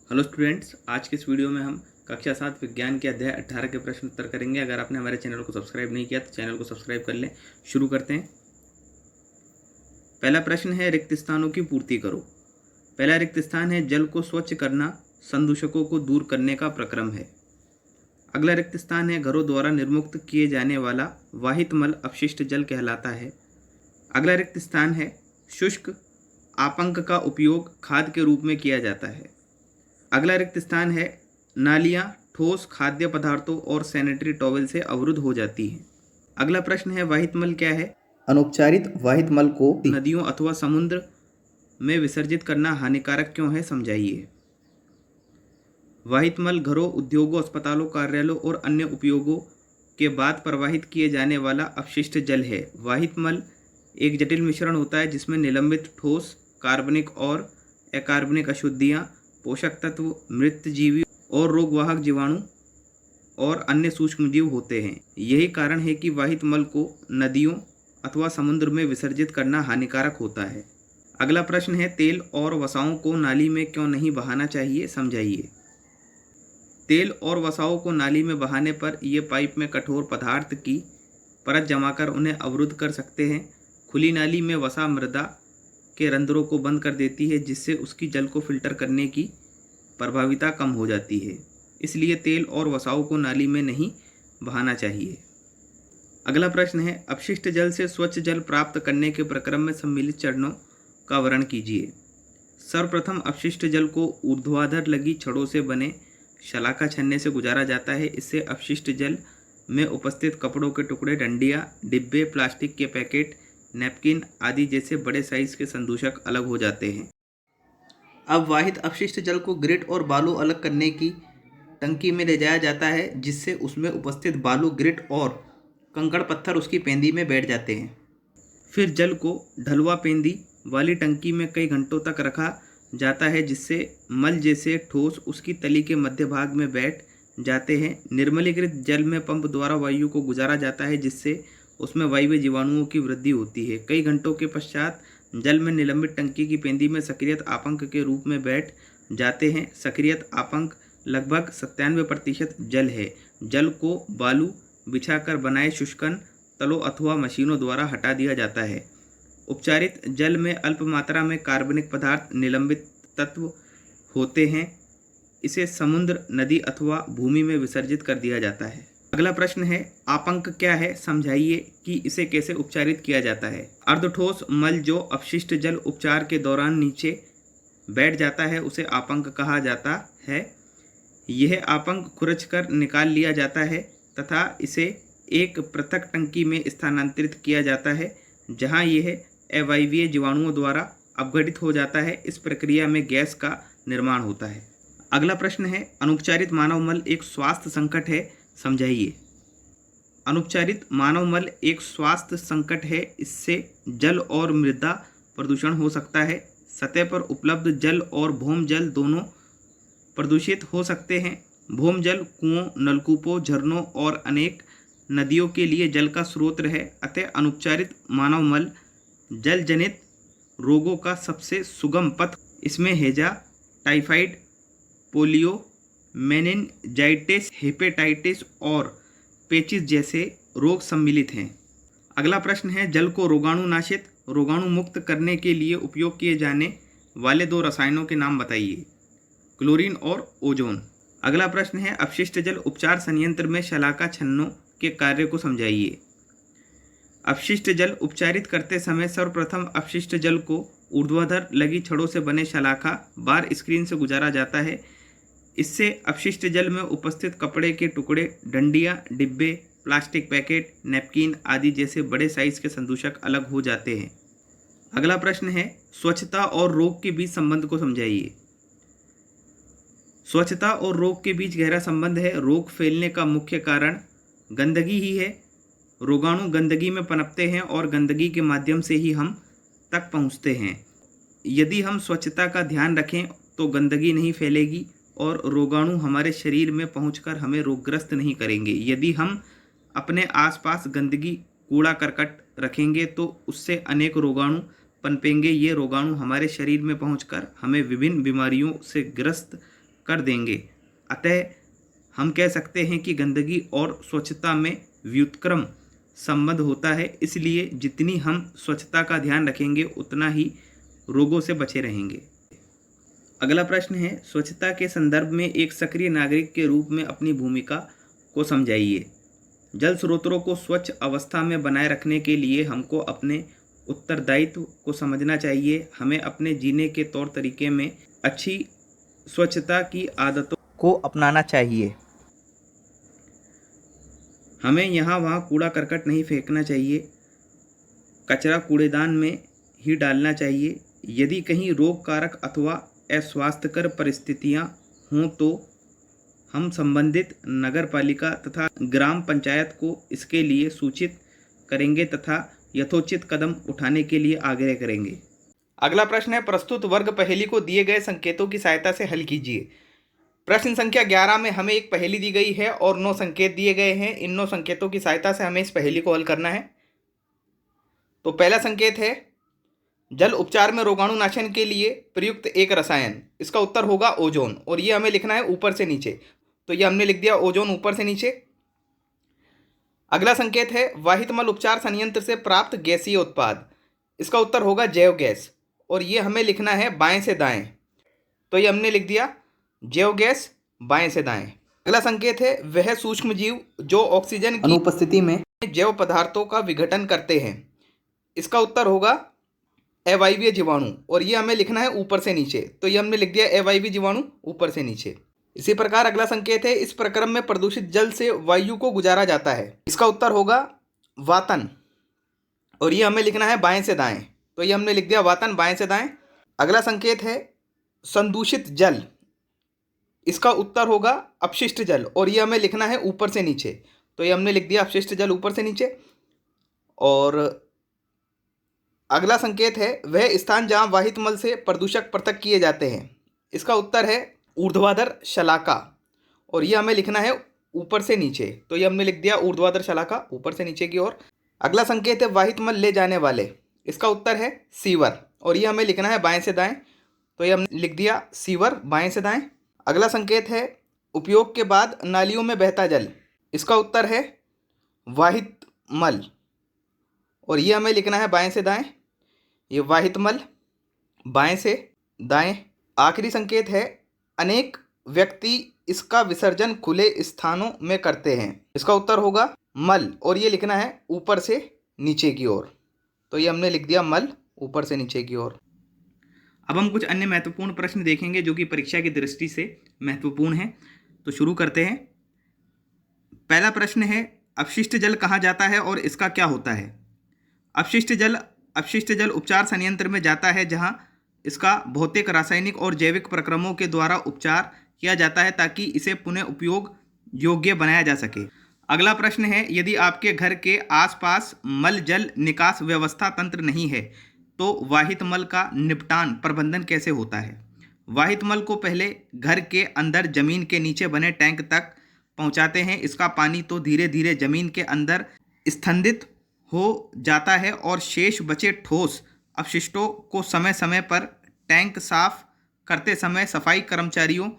Hello students, आज के इस वीडियो में हम कक्षा 7 विज्ञान के अध्याय 18 के प्रश्न उत्तर करेंगे। अगर आपने हमारे चैनल को सब्सक्राइब नहीं किया तो चैनल को सब्सक्राइब कर लें। शुरू करते हैं। पहला प्रश्न है, रिक्त स्थानों की पूर्ति करो। पहला रिक्त स्थान है, जल को स्वच्छ करना संदूषकों को दूर करने का प्रक्रम है। अगला रिक्त स्थान है, घरों द्वारा निर्मुक्त किए जाने वाला वाहित मल अपशिष्ट जल कहलाता है। अगला रिक्त स्थान है, शुष्क आपंक का उपयोग खाद के रूप में किया जाता है। अगला रिक्त स्थान है, नालियाँ ठोस खाद्य पदार्थों और सैनिटरी टॉवल से अवरुद्ध हो जाती हैं। अगला प्रश्न है, वाहित मल क्या है? अनुपचारित वाहित मल को नदियों अथवा समुद्र में विसर्जित करना हानिकारक क्यों है, समझाइए। वाहित मल घरों, उद्योगों, अस्पतालों, कार्यालयों और अन्य उपयोगों के बाद प्रवाहित किए जाने वाला अपशिष्ट जल है। वाहित मल एक जटिल मिश्रण होता है जिसमें निलंबित ठोस, कार्बनिक और अकार्बनिक अशुद्धियाँ, पोषक तत्व, मृत जीवी और रोगवाहक जीवाणु और अन्य सूक्ष्मजीव होते हैं। यही कारण है कि वाहित मल को नदियों अथवा समुद्र में विसर्जित करना हानिकारक होता है। अगला प्रश्न है, तेल और वसाओं को नाली में क्यों नहीं बहाना चाहिए, समझाइए। तेल और वसाओं को नाली में बहाने पर ये पाइप में कठोर पदार्थ की परत जमाकर उन्हें अवरुद्ध कर सकते हैं। खुली नाली में वसा मृदा के रंध्रों को बंद कर देती है, जिससे उसकी जल को फिल्टर करने की प्रभाविता कम हो जाती है। इसलिए तेल और वसाओं को नाली में नहीं बहाना चाहिए। अगला प्रश्न है, अपशिष्ट जल से स्वच्छ जल प्राप्त करने के प्रक्रम में सम्मिलित चरणों का वर्णन कीजिए। सर्वप्रथम अपशिष्ट जल को ऊर्ध्वाधर लगी छड़ों से बने शलाका छन्ने से गुजारा जाता है। इससे अपशिष्ट जल में उपस्थित कपड़ों के टुकड़े, डंडियाँ, डिब्बे, प्लास्टिक के पैकेट, नैपकिन आदि जैसे बड़े साइज के संदूषक अलग हो जाते हैं। अब वाहित अपशिष्ट जल को ग्रिट और बालू अलग करने की टंकी में ले जाया जाता है, जिससे उसमें उपस्थित बालू, ग्रिट और कंकड़ पत्थर उसकी पेंदी में बैठ जाते हैं। फिर जल को ढलुआ पेंदी वाली टंकी में कई घंटों तक रखा जाता है, जिससे मल जैसे ठोस उसकी तली के मध्य भाग में बैठ जाते हैं। निर्मलीकृत जल में पंप द्वारा वायु को गुजारा जाता है, जिससे उसमें वायवीय जीवाणुओं की वृद्धि होती है। कई घंटों के पश्चात जल में निलंबित टंकी की पेंदी में सक्रियत आपंक के रूप में बैठ जाते हैं। सक्रियत आपंक लगभग 97% जल है। जल को बालू बिछाकर बनाए शुष्कन तलों अथवा मशीनों द्वारा हटा दिया जाता है। उपचारित जल में अल्प मात्रा में कार्बनिक पदार्थ, निलंबित तत्व होते हैं। इसे समुद्र, नदी अथवा भूमि में विसर्जित कर दिया जाता है। अगला प्रश्न है, आपंक क्या है, समझाइए कि इसे कैसे उपचारित किया जाता है। अर्धठोस मल जो अपशिष्ट जल उपचार के दौरान नीचे बैठ जाता है उसे आपंक कहा जाता है। यह आपंक खुरचकर निकाल लिया जाता है तथा इसे एक पृथक टंकी में स्थानांतरित किया जाता है, जहां यह अवायवीय जीवाणुओं द्वारा अपघटित हो जाता है। इस प्रक्रिया में गैस का निर्माण होता है। अगला प्रश्न है, अनुपचारित मानव मल एक स्वास्थ्य संकट है, समझाइए। अनुपचारित मानव मल एक स्वास्थ्य संकट है। इससे जल और मृदा प्रदूषण हो सकता है। सतह पर उपलब्ध जल और भौम जल दोनों प्रदूषित हो सकते हैं। भौम जल कुओं, नलकूपों, झरनों और अनेक नदियों के लिए जल का स्रोत है। अतः अनुपचारित मानव मल जल जनित रोगों का सबसे सुगम पथ। इसमें हैजा, टाइफाइड, पोलियो, मेनिनजाइटिस, हेपेटाइटिस और पेचिस जैसे रोग सम्मिलित हैं। अगला प्रश्न है, जल को रोगाणुनाशित, रोगाणु मुक्त करने के लिए उपयोग किए जाने वाले 2 रसायनों के नाम बताइए। क्लोरीन और ओजोन। अगला प्रश्न है, अपशिष्ट जल उपचार संयंत्र में शलाका छन्नों के कार्य को समझाइए। अपशिष्ट जल उपचारित करते समय सर्वप्रथम अपशिष्ट जल को ऊर्ध्वाधर लगी छड़ों से बने शलाका बार स्क्रीन से गुजारा जाता है। इससे अपशिष्ट जल में उपस्थित कपड़े के टुकड़े, डंडियाँ, डिब्बे, प्लास्टिक पैकेट, नैपकिन आदि जैसे बड़े साइज के संदूषक अलग हो जाते हैं। अगला प्रश्न है, स्वच्छता और रोग के बीच संबंध को समझाइए। स्वच्छता और रोग के बीच गहरा संबंध है। रोग फैलने का मुख्य कारण गंदगी ही है। रोगाणु गंदगी में पनपते हैं और गंदगी के माध्यम से ही हम तक पहुँचते हैं। यदि हम स्वच्छता का ध्यान रखें तो गंदगी नहीं फैलेगी और रोगाणु हमारे शरीर में पहुंचकर हमें रोगग्रस्त नहीं करेंगे। यदि हम अपने आसपास गंदगी, कूड़ा करकट रखेंगे तो उससे अनेक रोगाणु पनपेंगे। ये रोगाणु हमारे शरीर में पहुंचकर हमें विभिन्न बीमारियों से ग्रस्त कर देंगे। अतः हम कह सकते हैं कि गंदगी और स्वच्छता में व्युत्क्रम संबंध होता है, इसलिए जितनी हम स्वच्छता का ध्यान रखेंगे उतना ही रोगों से बचे रहेंगे। अगला प्रश्न है, स्वच्छता के संदर्भ में एक सक्रिय नागरिक के रूप में अपनी भूमिका को समझाइए। जल स्रोतों को स्वच्छ अवस्था में बनाए रखने के लिए हमको अपने उत्तरदायित्व को समझना चाहिए। हमें अपने जीने के तौर तरीके में अच्छी स्वच्छता की आदतों को अपनाना चाहिए। हमें यहाँ वहाँ कूड़ा करकट नहीं फेंकना चाहिए, कचरा कूड़ेदान में ही डालना चाहिए। यदि कहीं रोग कारक अथवा अस्वास्थ्यकर परिस्थितियाँ हों तो हम संबंधित नगर पालिका तथा ग्राम पंचायत को इसके लिए सूचित करेंगे तथा यथोचित कदम उठाने के लिए आग्रह करेंगे। अगला प्रश्न है, प्रस्तुत वर्ग पहेली को दिए गए संकेतों की सहायता से हल कीजिए। प्रश्न संख्या 11 में हमें एक पहेली दी गई है और 9 संकेत दिए गए हैं। इन 9 संकेतों की सहायता से हमें इस पहेली को हल करना है। तो पहला संकेत है, जल उपचार में रोगाणुनाशन के लिए प्रयुक्त एक रसायन। इसका उत्तर होगा ओजोन, और ये हमें लिखना है ऊपर से नीचे। तो ये हमने लिख दिया ओजोन ऊपर से नीचे। अगला संकेत है, वाहित मल उपचार संयंत्र से प्राप्त गैसीय उत्पाद। इसका उत्तर होगा जैव गैस, और ये हमें लिखना है बाएं से दाएं। तो ये हमने लिख दिया जैव गैस बाएं से दाएं। अगला संकेत है, वह सूक्ष्म जीव जो ऑक्सीजन की अनुपस्थिति में जैव पदार्थों का विघटन करते हैं। इसका उत्तर होगा अवायवीय जीवाणु, और ये हमें लिखना है ऊपर से नीचे। तो ये हमने लिख दिया अवायवीय जीवाणु ऊपर से नीचे। इसी प्रकार अगला संकेत है, इस प्रक्रम में प्रदूषित जल से वायु को गुजारा जाता है। इसका उत्तर होगा वातन, और ये हमें लिखना है बाएं से दाएं। तो ये हमने लिख दिया वातन बाएं से दाएं। अगला संकेत है, संदूषित जल। इसका उत्तर होगा अपशिष्ट जल, और ये हमें लिखना है ऊपर से नीचे। तो ये हमने लिख दिया अपशिष्ट जल ऊपर से नीचे। और अगला संकेत है, वह स्थान जहाँ वाहित मल से प्रदूषक पृथक किए जाते हैं। इसका उत्तर है ऊर्ध्वाधर शलाका, और ये हमें लिखना है ऊपर से नीचे। तो ये हमने लिख दिया ऊर्ध्वाधर शलाका ऊपर से नीचे की ओर। अगला संकेत है, वाहित मल ले जाने वाले। इसका उत्तर है सीवर, और ये हमें लिखना है बाएं से दाएं। तो ये हमने लिख दिया सीवर बाएं से दाएं। अगला संकेत है, उपयोग के बाद नालियों में बहता जल। इसका उत्तर है वाहित मल, और ये हमें लिखना है बाएं से दाएं। ये वाहित मल बाएं से दाएं। आखिरी संकेत है, अनेक व्यक्ति इसका विसर्जन खुले स्थानों में करते हैं। इसका उत्तर होगा मल, और ये लिखना है ऊपर से नीचे की ओर। तो ये हमने लिख दिया मल ऊपर से नीचे की ओर। अब हम कुछ अन्य महत्वपूर्ण प्रश्न देखेंगे जो कि परीक्षा की दृष्टि से महत्वपूर्ण हैं। तो शुरू करते हैं। पहला प्रश्न है, अपशिष्ट जल कहाँ जाता है और इसका क्या होता है? अपशिष्ट जल उपचार संयंत्र में जाता है, जहां इसका भौतिक, रासायनिक और जैविक प्रक्रमों के द्वारा उपचार किया जाता है ताकि इसे पुनः उपयोग योग्य बनाया जा सके। अगला प्रश्न है, यदि आपके घर के आसपास मल जल निकास व्यवस्था तंत्र नहीं है तो वाहित मल का निपटान प्रबंधन कैसे होता है? वाहित मल को पहले घर के अंदर जमीन के नीचे बने टैंक तक पहुंचाते हैं। इसका पानी तो धीरे धीरे जमीन के अंदर स्थंदित हो जाता है और शेष बचे ठोस अपशिष्टों को समय समय पर टैंक साफ करते समय सफाई कर्मचारियों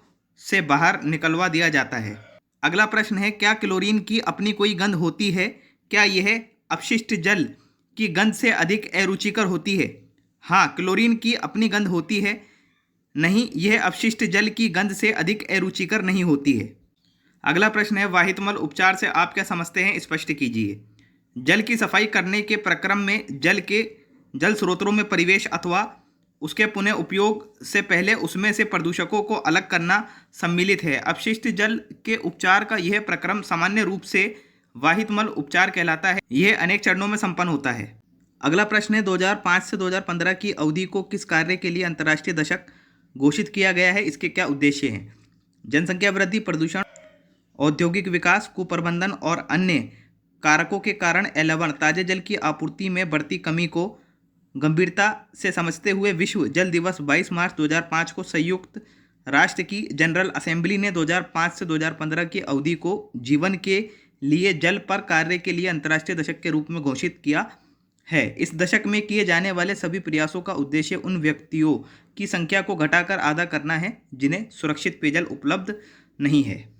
से बाहर निकलवा दिया जाता है। अगला प्रश्न है, क्या क्लोरीन की अपनी कोई गंध होती है? क्या यह अपशिष्ट जल की गंध से अधिक अरुचिकर होती है? हाँ, क्लोरीन की अपनी गंध होती है। नहीं, यह अपशिष्ट जल की गंध से अधिक अरुचिकर नहीं होती है। अगला प्रश्न है, वाहित मल उपचार से आप क्या समझते हैं? स्पष्ट कीजिए। जल की सफाई करने के प्रक्रम में जल स्रोतों में प्रवेश अथवा उसके पुनः उपयोग से पहले उसमें से प्रदूषकों को अलग करना सम्मिलित है। अपशिष्ट जल के उपचार का यह प्रक्रम सामान्य रूप से वाहित मल उपचार कहलाता है। यह अनेक चरणों में संपन्न होता है। अगला प्रश्न है, 2005 से 2015 की अवधि को किस कार्य के लिए अंतर्राष्ट्रीय दशक घोषित किया गया है? इसके क्या उद्देश्य हैं? जनसंख्या वृद्धि, प्रदूषण, औद्योगिक विकास, कुप्रबंधन और अन्य कारकों के कारण लवण ताजे जल की आपूर्ति में बढ़ती कमी को गंभीरता से समझते हुए विश्व जल दिवस 22 मार्च 2005 को संयुक्त राष्ट्र की जनरल असेंबली ने 2005 से 2015 की अवधि को जीवन के लिए जल पर कार्य के लिए अंतर्राष्ट्रीय दशक के रूप में घोषित किया है। इस दशक में किए जाने वाले सभी प्रयासों का उद्देश्य उन व्यक्तियों की संख्या को घटाकर आधा करना है जिन्हें सुरक्षित पेयजल उपलब्ध नहीं है।